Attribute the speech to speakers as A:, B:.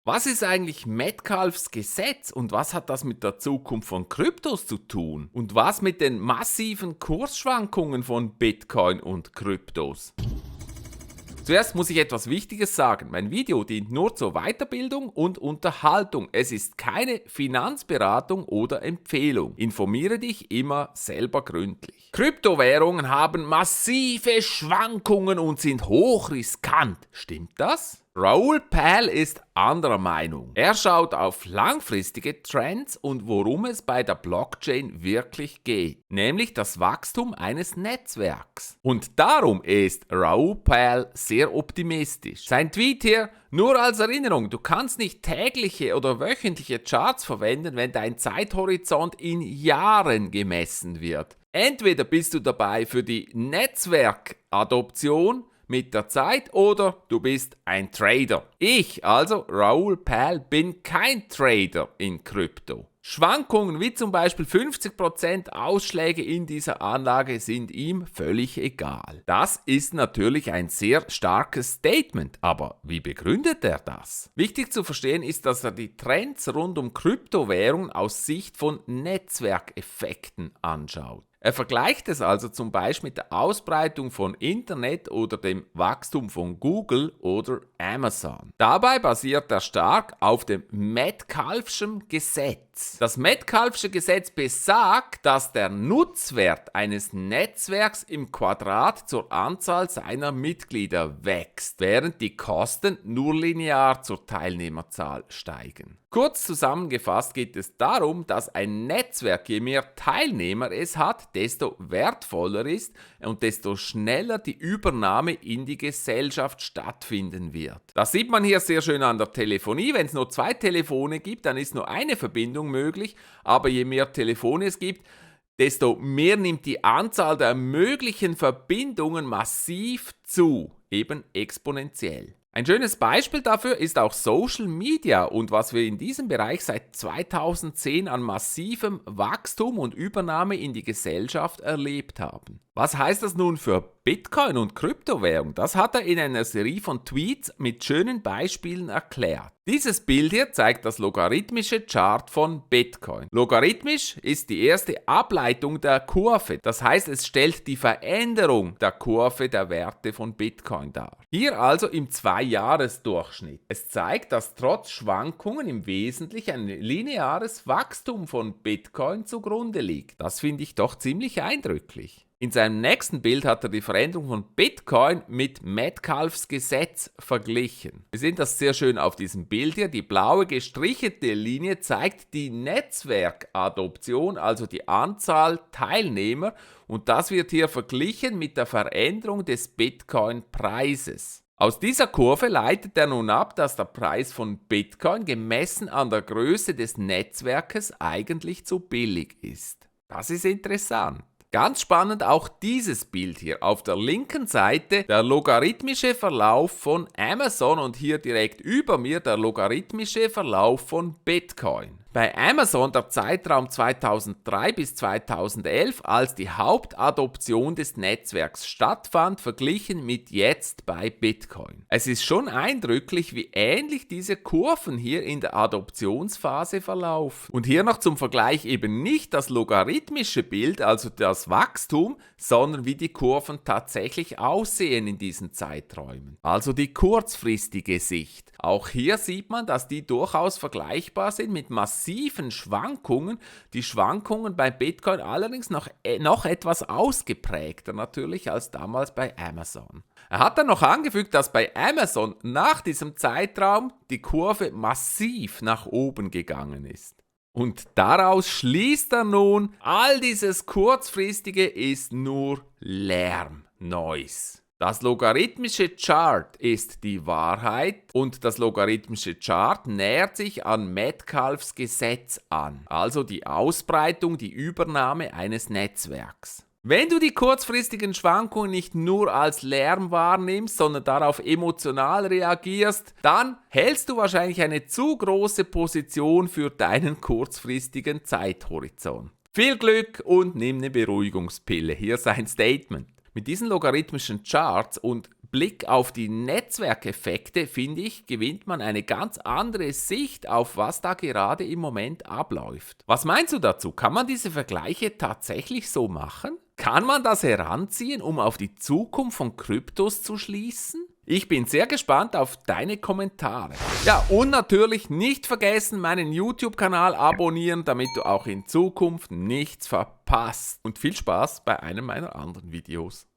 A: Was ist eigentlich Metcalfes Gesetz und was hat das mit der Zukunft von Kryptos zu tun? Und was mit den massiven Kursschwankungen von Bitcoin und Kryptos? Zuerst muss ich etwas Wichtiges sagen. Mein Video dient nur zur Weiterbildung und Unterhaltung. Es ist keine Finanzberatung oder Empfehlung. Informiere dich immer selber gründlich. Kryptowährungen haben massive Schwankungen und sind hochriskant. Stimmt das? Raoul Pal ist anderer Meinung. Er schaut auf langfristige Trends und worum es bei der Blockchain wirklich geht, nämlich das Wachstum eines Netzwerks. Und darum ist Raoul Pal sehr optimistisch. Sein Tweet hier: nur als Erinnerung, du kannst nicht tägliche oder wöchentliche Charts verwenden, wenn dein Zeithorizont in Jahren gemessen wird. Entweder bist du dabei für die Netzwerkadoption mit der Zeit oder du bist ein Trader. Ich, also Raoul Pal, bin kein Trader in Krypto. Schwankungen wie zum Beispiel 50% Ausschläge in dieser Anlage sind ihm völlig egal. Das ist natürlich ein sehr starkes Statement, aber wie begründet er das? Wichtig zu verstehen ist, dass er die Trends rund um Kryptowährungen aus Sicht von Netzwerkeffekten anschaut. Er vergleicht es also zum Beispiel mit der Ausbreitung von Internet oder dem Wachstum von Google oder Amazon. Dabei basiert er stark auf dem Metcalfe'schen Gesetz. Das Metcalfe'sche Gesetz besagt, dass der Nutzwert eines Netzwerks im Quadrat zur Anzahl seiner Mitglieder wächst, während die Kosten nur linear zur Teilnehmerzahl steigen. Kurz zusammengefasst geht es darum, dass ein Netzwerk, je mehr Teilnehmer es hat, desto wertvoller ist und desto schneller die Übernahme in die Gesellschaft stattfinden wird. Das sieht man hier sehr schön an der Telefonie. Wenn es nur 2 Telefone gibt, dann ist nur eine Verbindung möglich, aber je mehr Telefone es gibt, desto mehr nimmt die Anzahl der möglichen Verbindungen massiv zu, eben exponentiell. Ein schönes Beispiel dafür ist auch Social Media und was wir in diesem Bereich seit 2010 an massivem Wachstum und Übernahme in die Gesellschaft erlebt haben. Was heißt das nun für Bitcoin und Kryptowährung? Das hat er in einer Serie von Tweets mit schönen Beispielen erklärt. Dieses Bild hier zeigt das logarithmische Chart von Bitcoin. Logarithmisch ist die erste Ableitung der Kurve, das heißt, es stellt die Veränderung der Kurve der Werte von Bitcoin dar. Hier also im 2-Jahres-Durchschnitt. Es zeigt, dass trotz Schwankungen im Wesentlichen ein lineares Wachstum von Bitcoin zugrunde liegt. Das finde ich doch ziemlich eindrücklich. In seinem nächsten Bild hat er die Veränderung von Bitcoin mit Metcalfes Gesetz verglichen. Wir sehen das sehr schön auf diesem Bild hier. Die blaue gestrichelte Linie zeigt die Netzwerkadoption, also die Anzahl Teilnehmer, und das wird hier verglichen mit der Veränderung des Bitcoin-Preises. Aus dieser Kurve leitet er nun ab, dass der Preis von Bitcoin gemessen an der Größe des Netzwerkes eigentlich zu billig ist. Das ist interessant. Ganz spannend auch dieses Bild hier. Auf der linken Seite der logarithmische Verlauf von Amazon und hier direkt über mir der logarithmische Verlauf von Bitcoin. Bei Amazon der Zeitraum 2003 bis 2011, als die Hauptadoption des Netzwerks stattfand, verglichen mit jetzt bei Bitcoin. Es ist schon eindrücklich, wie ähnlich diese Kurven hier in der Adoptionsphase verlaufen. Und hier noch zum Vergleich eben nicht das logarithmische Bild, also das Wachstum, sondern wie die Kurven tatsächlich aussehen in diesen Zeiträumen. Also die kurzfristige Sicht. Auch hier sieht man, dass die durchaus vergleichbar sind mit massiven Schwankungen. Die Schwankungen bei Bitcoin allerdings noch etwas ausgeprägter natürlich als damals bei Amazon. Er hat dann noch angefügt, dass bei Amazon nach diesem Zeitraum die Kurve massiv nach oben gegangen ist. Und daraus schließt er nun, all dieses Kurzfristige ist nur Lärm, Noise. Das logarithmische Chart ist die Wahrheit und das logarithmische Chart nähert sich an Metcalfes Gesetz an, also die Ausbreitung, die Übernahme eines Netzwerks. Wenn du die kurzfristigen Schwankungen nicht nur als Lärm wahrnimmst, sondern darauf emotional reagierst, dann hältst du wahrscheinlich eine zu große Position für deinen kurzfristigen Zeithorizont. Viel Glück und nimm eine Beruhigungspille. Hier sein Statement. Mit diesen logarithmischen Charts und Blick auf die Netzwerkeffekte, finde ich, gewinnt man eine ganz andere Sicht auf, was da gerade im Moment abläuft. Was meinst du dazu? Kann man diese Vergleiche tatsächlich so machen? Kann man das heranziehen, um auf die Zukunft von Kryptos zu schließen? Ich bin sehr gespannt auf deine Kommentare. Ja, und natürlich nicht vergessen, meinen YouTube-Kanal abonnieren, damit du auch in Zukunft nichts verpasst. Und viel Spaß bei einem meiner anderen Videos.